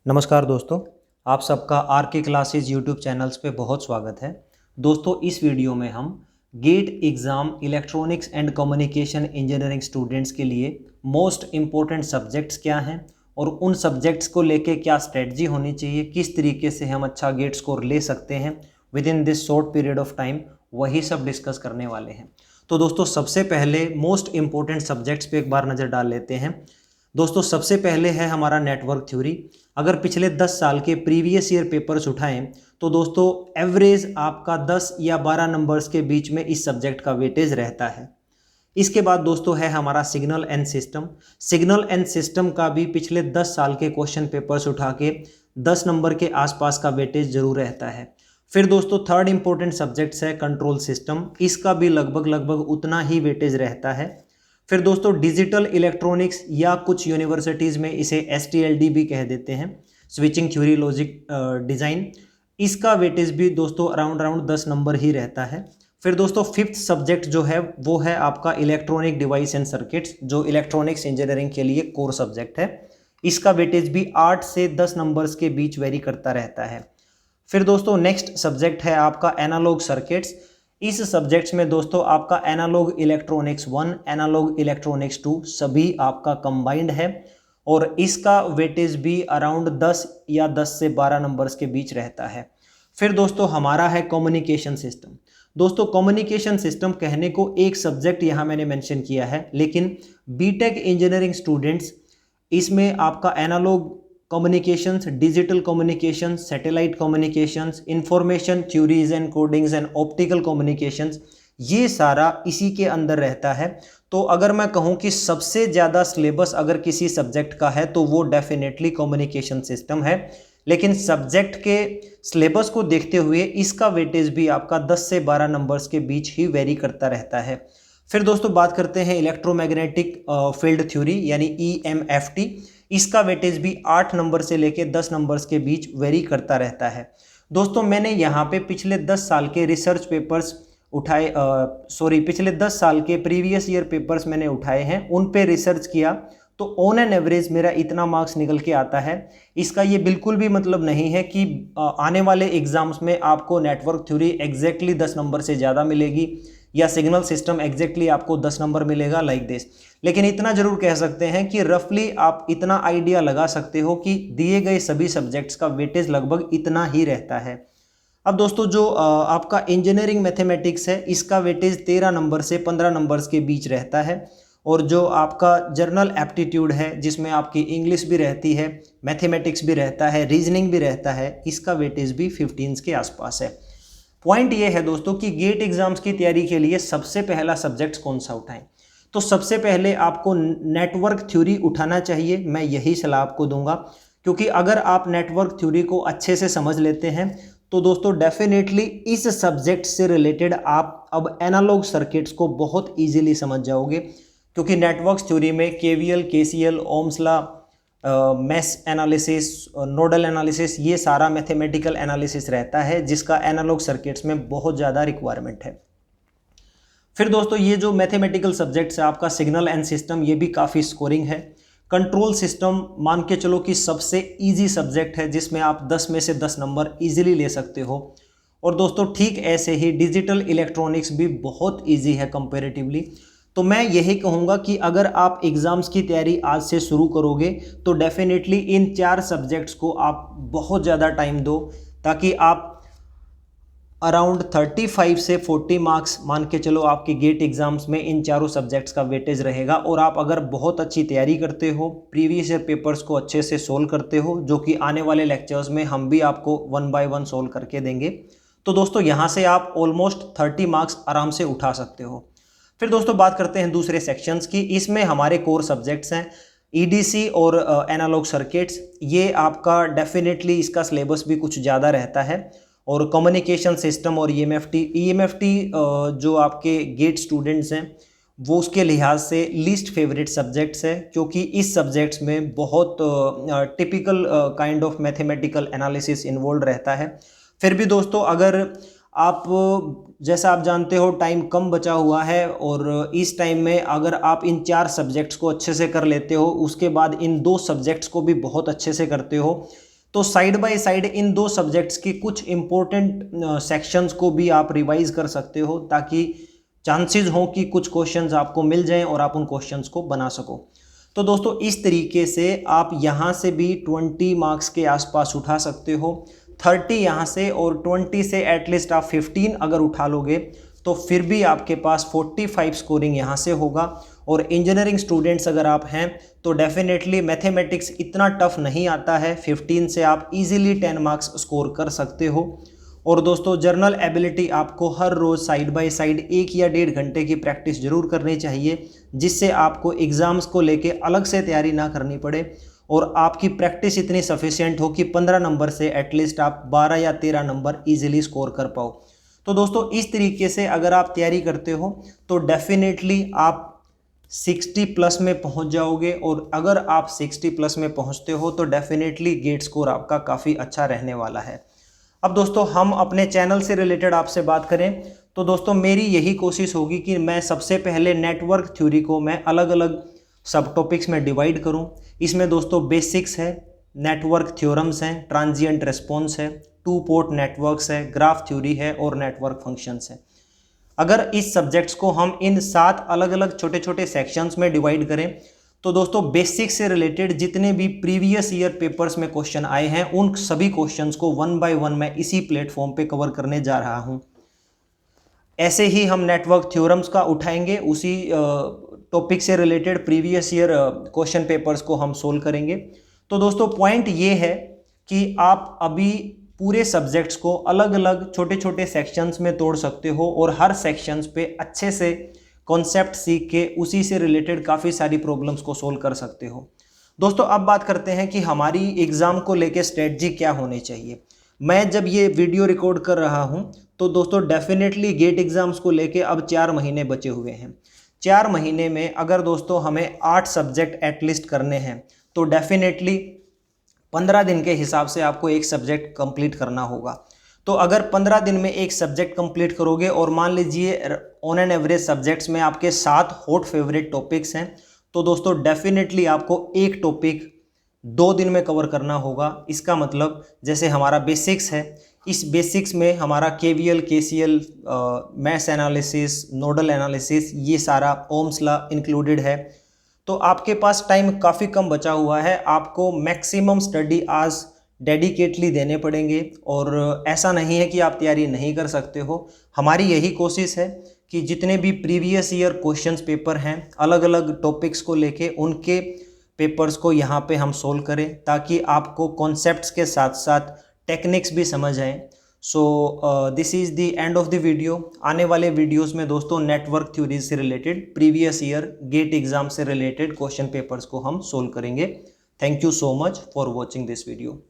नमस्कार दोस्तों, आप सबका आर के क्लासेज यूट्यूब चैनल्स पे बहुत स्वागत है। दोस्तों, इस वीडियो में हम GATE exam electronics and communication engineering students के लिए मोस्ट इम्पोर्टेंट सब्जेक्ट्स क्या हैं और उन सब्जेक्ट्स को लेके क्या स्ट्रेटजी होनी चाहिए, किस तरीके से हम अच्छा गेट स्कोर ले सकते हैं with in this short period of time, वही सब डिस्कस करने वाले हैं। तो दोस्तों, सबसे पहले मोस्ट इम्पोर्टेंट सब्जेक्ट्स पे एक बार नज़र डाल लेते हैं। दोस्तों, सबसे पहले है हमारा नेटवर्क थ्योरी। अगर पिछले 10 साल के प्रीवियस ईयर पेपर्स उठाएं तो दोस्तों एवरेज आपका 10 या 12 नंबर्स के बीच में इस सब्जेक्ट का वेटेज रहता है। इसके बाद दोस्तों है हमारा signal and system. Signal and system का भी पिछले 10 साल के क्वेश्चन पेपर्स उठा के 10 नंबर के आसपास का वेटेज जरूर रहता है। फिर दोस्तों थर्ड इंपॉर्टेंट सब्जेक्ट्स है कंट्रोल सिस्टम। इसका भी लगभग उतना ही वेटेज रहता है। फिर दोस्तों डिजिटल इलेक्ट्रॉनिक्स या कुछ यूनिवर्सिटीज़ में इसे STLD भी कह देते हैं, स्विचिंग थ्योरी लॉजिक डिज़ाइन। इसका वेटेज भी दोस्तों अराउंड 10 नंबर ही रहता है। फिर दोस्तों फिफ्थ सब्जेक्ट जो है वो है आपका इलेक्ट्रॉनिक डिवाइस एंड सर्किट्स, जो इलेक्ट्रॉनिक्स इंजीनियरिंग के लिए कोर सब्जेक्ट है। इसका वेटेज भी 8 से 10 नंबर्स के बीच वेरी करता रहता है। फिर दोस्तों नेक्स्ट सब्जेक्ट है आपका एनालॉग सर्किट्स। इस सब्जेक्ट्स में दोस्तों आपका एनालॉग इलेक्ट्रॉनिक्स 1, एनालॉग इलेक्ट्रॉनिक्स 2 सभी आपका कंबाइंड है और इसका वेटेज भी अराउंड 10 या 10 से 12 नंबर्स के बीच रहता है। फिर दोस्तों हमारा है कम्युनिकेशन सिस्टम। दोस्तों कम्युनिकेशन सिस्टम कहने को एक सब्जेक्ट यहाँ मैंने मेंशन किया है, लेकिन बीटेक इंजीनियरिंग स्टूडेंट्स इसमें आपका analog communications, digital communications, satellite communications, information theories and codings and optical communications, ये सारा इसी के अंदर रहता है। तो अगर मैं कहूँ कि सबसे ज़्यादा सिलेबस अगर किसी सब्जेक्ट का है तो वो डेफिनेटली कम्युनिकेशन सिस्टम है, लेकिन सब्जेक्ट के सिलेबस को देखते हुए इसका वेटेज भी आपका 10 से 12 नंबर्स के बीच ही वेरी करता रहता है। फिर दोस्तों बात करते हैं इलेक्ट्रोमैग्नेटिक फील्ड थ्योरी यानी EMFT। इसका वेटेज भी 8 नंबर से लेकर 10 नंबर्स के बीच वेरी करता रहता है। दोस्तों मैंने यहाँ पे पिछले 10 साल के रिसर्च पेपर्स उठाए, पिछले 10 साल के प्रीवियस ईयर पेपर्स मैंने उठाए हैं, उन पे रिसर्च किया तो ऑन एन एवरेज मेरा इतना मार्क्स निकल के आता है। इसका ये बिल्कुल भी मतलब नहीं है कि आने वाले एग्जाम्स में आपको नेटवर्क थ्योरी एग्जैक्टली 10 नंबर से ज़्यादा मिलेगी या सिग्नल सिस्टम एग्जैक्टली आपको 10 नंबर मिलेगा लाइक दिस। लेकिन इतना जरूर कह सकते हैं कि रफली आप इतना आइडिया लगा सकते हो कि दिए गए सभी सब्जेक्ट्स का वेटेज लगभग इतना ही रहता है। अब दोस्तों जो आपका इंजीनियरिंग मैथमेटिक्स है इसका वेटेज 13 नंबर से 15 नंबर्स के बीच रहता है, और जो आपका जर्नल एप्टीट्यूड है जिसमें आपकी इंग्लिश भी रहती है, मैथमेटिक्स भी रहता है, रीजनिंग भी रहता है, इसका वेटेज भी 15 के आसपास है। पॉइंट ये है दोस्तों कि गेट एग्जाम्स की तैयारी के लिए सबसे पहला सब्जेक्ट कौन सा उठाएं, तो सबसे पहले आपको नेटवर्क थ्योरी उठाना चाहिए। मैं यही सलाह आपको दूंगा, क्योंकि अगर आप नेटवर्क थ्योरी को अच्छे से समझ लेते हैं तो दोस्तों डेफिनेटली इस सब्जेक्ट से रिलेटेड आप अब एनालॉग सर्किट्स को बहुत इजीली समझ जाओगे, क्योंकि नेटवर्क थ्योरी में KVL, KCL, Ohm's law, mesh analysis, nodal analysis, ये सारा मैथमेटिकल एनालिसिस रहता है जिसका एनालॉग सर्किट्स में बहुत ज़्यादा रिक्वायरमेंट है। फिर दोस्तों ये जो मैथमेटिकल सब्जेक्ट्स है आपका सिग्नल एंड सिस्टम, ये भी काफ़ी स्कोरिंग है। कंट्रोल सिस्टम मान के चलो कि सबसे इजी सब्जेक्ट है जिसमें आप 10 में से 10 नंबर इजीली ले सकते हो। और दोस्तों ठीक ऐसे ही डिजिटल इलेक्ट्रॉनिक्स भी बहुत इजी है कंपैरेटिवली। तो मैं यही कहूँगा कि अगर आप एग्ज़ाम्स की तैयारी आज से शुरू करोगे तो डेफिनेटली इन 4 सब्जेक्ट्स को आप बहुत ज़्यादा टाइम दो, ताकि आप अराउंड 35 से 40 मार्क्स मान के चलो आपके गेट एग्जाम्स में इन चारों सब्जेक्ट्स का वेटेज रहेगा। और आप अगर बहुत अच्छी तैयारी करते हो, प्रीवियस ईयर पेपर्स को अच्छे से सोल्व करते हो, जो कि आने वाले लेक्चर्स में हम भी आपको 1 बाय 1 सोल्व करके देंगे, तो दोस्तों यहाँ से आप ऑलमोस्ट 30 मार्क्स आराम से उठा सकते हो। फिर दोस्तों बात करते हैं दूसरे सेक्शंस की। इसमें हमारे कोर सब्जेक्ट्स हैं EDC और एनालॉग सर्किट्स। ये आपका डेफिनेटली इसका सिलेबस भी कुछ ज़्यादा रहता है। और कम्युनिकेशन सिस्टम और EMFT जो आपके गेट स्टूडेंट्स हैं वो उसके लिहाज से लीस्ट फेवरेट सब्जेक्ट्स है, क्योंकि इस सब्जेक्ट्स में बहुत typical kind of mathematical analysis involve रहता है। फिर भी दोस्तों अगर आप, जैसा आप जानते हो, टाइम कम बचा हुआ है और इस टाइम में अगर आप इन 4 सब्जेक्ट्स को अच्छे से कर लेते हो, उसके बाद इन 2 सब्जेक्ट्स को भी बहुत अच्छे से करते हो, तो साइड बाय साइड इन दो सब्जेक्ट्स के कुछ इंपॉर्टेंट सेक्शंस को भी आप रिवाइज कर सकते हो, ताकि चांसेस हो कि कुछ क्वेश्चंस आपको मिल जाएं और आप उन क्वेश्चंस को बना सको। तो दोस्तों इस तरीके से आप यहाँ से भी 20 मार्क्स के आसपास उठा सकते हो, 30 यहाँ से, और 20 से एटलीस्ट आप 15 अगर उठा लोगे तो फिर भी आपके पास 45 स्कोरिंग यहाँ से होगा। और इंजीनियरिंग स्टूडेंट्स अगर आप हैं तो डेफिनेटली मैथमेटिक्स इतना टफ नहीं आता है, 15 से आप इजीली 10 मार्क्स स्कोर कर सकते हो। और दोस्तों जर्नल एबिलिटी आपको हर रोज़ साइड बाय साइड 1 या 1.5 घंटे की प्रैक्टिस जरूर करनी चाहिए, जिससे आपको एग्ज़ाम्स को लेके अलग से तैयारी ना करनी पड़े और आपकी प्रैक्टिस इतनी सफिशिएंट हो कि 15 नंबर से एटलीस्ट आप 12 या 13 नंबर ईजिली स्कोर कर पाओ। तो दोस्तों इस तरीके से अगर आप तैयारी करते हो तो डेफिनेटली आप 60 प्लस में पहुंच जाओगे, और अगर आप 60 प्लस में पहुंचते हो तो डेफिनेटली गेट स्कोर आपका काफ़ी अच्छा रहने वाला है। अब दोस्तों हम अपने चैनल से रिलेटेड आपसे बात करें तो दोस्तों मेरी यही कोशिश होगी कि मैं सबसे पहले नेटवर्क थ्योरी को मैं अलग अलग सब टॉपिक्स में डिवाइड करूं। इसमें दोस्तों बेसिक्स है, नेटवर्क थ्योरम्स हैं, ट्रांजिएंट रिस्पॉन्स है, टू पोर्ट नेटवर्क्स है, ग्राफ थ्योरी है और नेटवर्क फंक्शंस है। अगर इस सब्जेक्ट्स को हम इन 7 अलग अलग छोटे छोटे सेक्शंस में डिवाइड करें तो दोस्तों बेसिक्स से रिलेटेड जितने भी प्रीवियस ईयर पेपर्स में क्वेश्चन आए हैं उन सभी क्वेश्चंस को 1 बाय 1 मैं इसी प्लेटफॉर्म पे कवर करने जा रहा हूं। ऐसे ही हम नेटवर्क थ्योरम्स का उठाएंगे, उसी टॉपिक से related previous year question papers को हम सोल्व करेंगे। तो दोस्तों पॉइंट ये है कि आप अभी पूरे सब्जेक्ट्स को अलग अलग छोटे छोटे सेक्शंस में तोड़ सकते हो और हर सेक्शंस पे अच्छे से कॉन्सेप्ट सीख के उसी से रिलेटेड काफ़ी सारी प्रॉब्लम्स को सोल्व कर सकते हो। दोस्तों अब बात करते हैं कि हमारी एग्ज़ाम को लेके स्ट्रेटजी क्या होनी चाहिए। मैं जब ये वीडियो रिकॉर्ड कर रहा हूँ तो दोस्तों डेफिनेटली गेट एग्ज़ाम्स को लेके अब 4 महीने बचे हुए हैं। 4 महीने में अगर दोस्तों हमें 8 सब्जेक्ट एटलीस्ट करने हैं तो डेफिनेटली 15 दिन के हिसाब से आपको एक सब्जेक्ट कंप्लीट करना होगा। तो अगर 15 दिन में एक सब्जेक्ट कंप्लीट करोगे और मान लीजिए ऑन एन एवरेज सब्जेक्ट्स में आपके 7 हॉट फेवरेट टॉपिक्स हैं तो दोस्तों डेफिनेटली आपको एक टॉपिक 2 दिन में कवर करना होगा। इसका मतलब जैसे हमारा बेसिक्स है, इस बेसिक्स में हमारा KVL, KCL, mesh analysis, nodal analysis, ये सारा ओम्स लॉ इंक्लूडेड है। तो आपके पास टाइम काफ़ी कम बचा हुआ है, आपको मैक्सिमम स्टडी आज डेडिकेटली देने पड़ेंगे। और ऐसा नहीं है कि आप तैयारी नहीं कर सकते हो, हमारी यही कोशिश है कि जितने भी प्रीवियस ईयर क्वेश्चंस पेपर हैं अलग अलग टॉपिक्स को लेके उनके पेपर्स को यहाँ पे हम सोल्व करें, ताकि आपको कॉन्सेप्ट्स के साथ साथ टेक्निक्स भी समझ आएँ। So this is the end of the video. आने वाले वीडियोस में दोस्तों नेटवर्क थ्योरीज से related previous year GATE exam से रिलेटेड क्वेश्चन पेपर्स को हम सोल्व करेंगे। Thank you so much for watching this video.